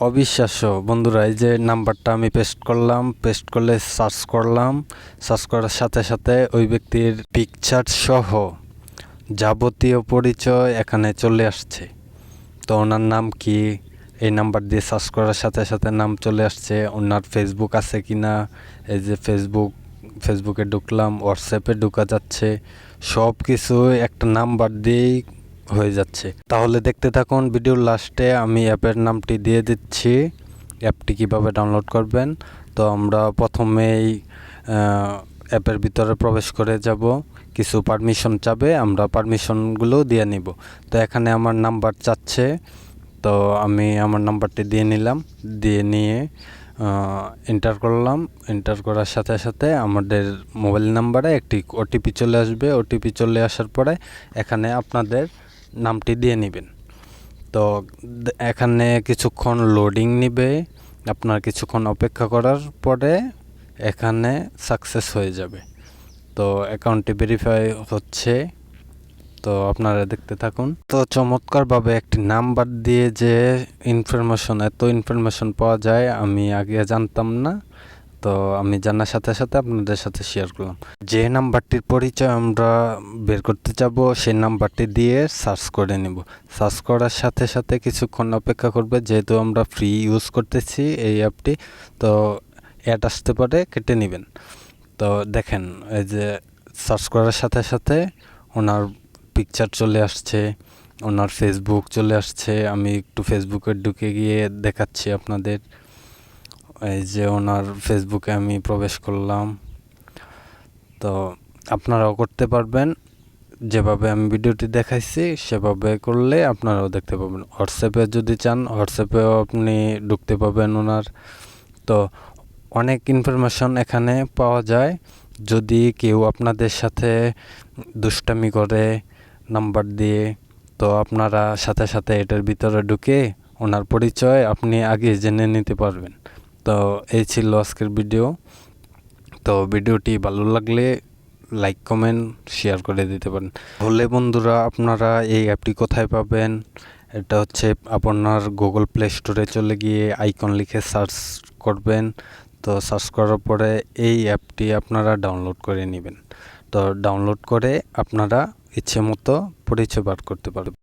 অবিশ্বাস্য বন্ধুরা, এই যে নাম্বারটা আমি পেস্ট করলাম, পেস্ট করলে সার্চ করলাম, সার্চ করার সাথে সাথে ওই ব্যক্তির পিকচার সহ যাবতীয় পরিচয় এখানে চলে আসছে। তো ওনার নাম কি, এই নাম্বার দিয়ে সার্চ করার সাথে সাথে নাম চলে আসছে। ওনার ফেসবুক আছে কি না, এই যে ফেসবুকে ঢুকলাম, হোয়াটসঅ্যাপে ঢোকা যাচ্ছে, সব কিছু একটা নাম্বার দিয়েই হয়ে যাচ্ছে। তাহলে দেখতে থাকুন, ভিডিওর লাস্টে আমি অ্যাপের নামটি দিয়ে দিচ্ছি, অ্যাপটি কিভাবে ডাউনলোড করবেন। তো আমরা প্রথমেই অ্যাপের ভিতরে প্রবেশ করে যাব, কিছু পারমিশন চাবে, আমরা পারমিশনগুলো দিয়ে নিব। তো এখানে আমার নাম্বার চাচ্ছে, তো আমি আমার নাম্বারটি দিয়ে নিলাম, দিয়ে নিয়ে এন্টার করলাম। এন্টার করার সাথে সাথে আমাদের মোবাইল নাম্বারে একটি ওটিপি চলে আসবে। ওটিপি চলে আসার পরে এখানে আপনাদের নামটি দিয়ে নেবেন। তো এখানে কিছুক্ষণ লোডিং নেবে, আপনার কিছুক্ষণ অপেক্ষা করার পরে এখানে সাকসেস হয়ে যাবে। তো অ্যাকাউন্টটি ভেরিফাই হচ্ছে, তো আপনারা দেখতে থাকুন। তো চমৎকারভাবে একটি নাম্বার দিয়ে যে এত ইনফরমেশন পাওয়া যায় আমি আগে জানতাম না। তো আমি জানার সাথে সাথে আপনাদের সাথে শেয়ার করলাম। যে নাম্বারটির পরিচয় আমরা বের করতে যাব সেই নাম্বারটি দিয়ে সার্চ করে নেব। সার্চ করার সাথে সাথে কিছুক্ষণ অপেক্ষা করবে, যেহেতু আমরা ফ্রি ইউজ করতেছি এই অ্যাপটি, তো অ্যাড আসতে পারে, কেটে নেবেন। তো দেখেন, এই যে সার্চ করার সাথে সাথে ওনার পিকচার চলে আসছে, ওনার ফেসবুক চলে আসছে। আমি একটু ফেসবুকে ঢুকে গিয়ে দেখাচ্ছি আপনাদের। এই যে ওনার ফেসবুকে আমি প্রবেশ করলাম। তো আপনারাও করতে পারবেন, যেভাবে আমি ভিডিওটি দেখাইছি সেভাবে করলে আপনারাও দেখতে পাবেন। হোয়াটসঅ্যাপে যদি চান হোয়াটসঅ্যাপেও আপনি ঢুকতে পাবেন ওনার। তো অনেক ইনফরমেশন এখানে পাওয়া যায়। যদি কেউ আপনাদের সাথে দুষ্টামি করে নাম্বার দিয়ে, তো আপনারা সাথে সাথে এটার ভিতরে ঢুকে ওনার পরিচয় আপনি আগে জেনে নিতে পারবেন। তো এই ছিল আজকের ভিডিও। তো ভিডিওটি ভালো লাগলে লাইক, কমেন্ট, শেয়ার করে দিতে পারেন। হলে বন্ধুরা, আপনারা এই অ্যাপটি কোথায় পাবেন? এটা হচ্ছে আপনার গুগল প্লে স্টোরে চলে গিয়ে আইকন লিখে সার্চ করবেন। তো সার্চ করার পরে এই অ্যাপটি আপনারা ডাউনলোড করে নেবেন। তো ডাউনলোড করে আপনারা ইচ্ছে মতো পরিচয় বার করতে পারবেন।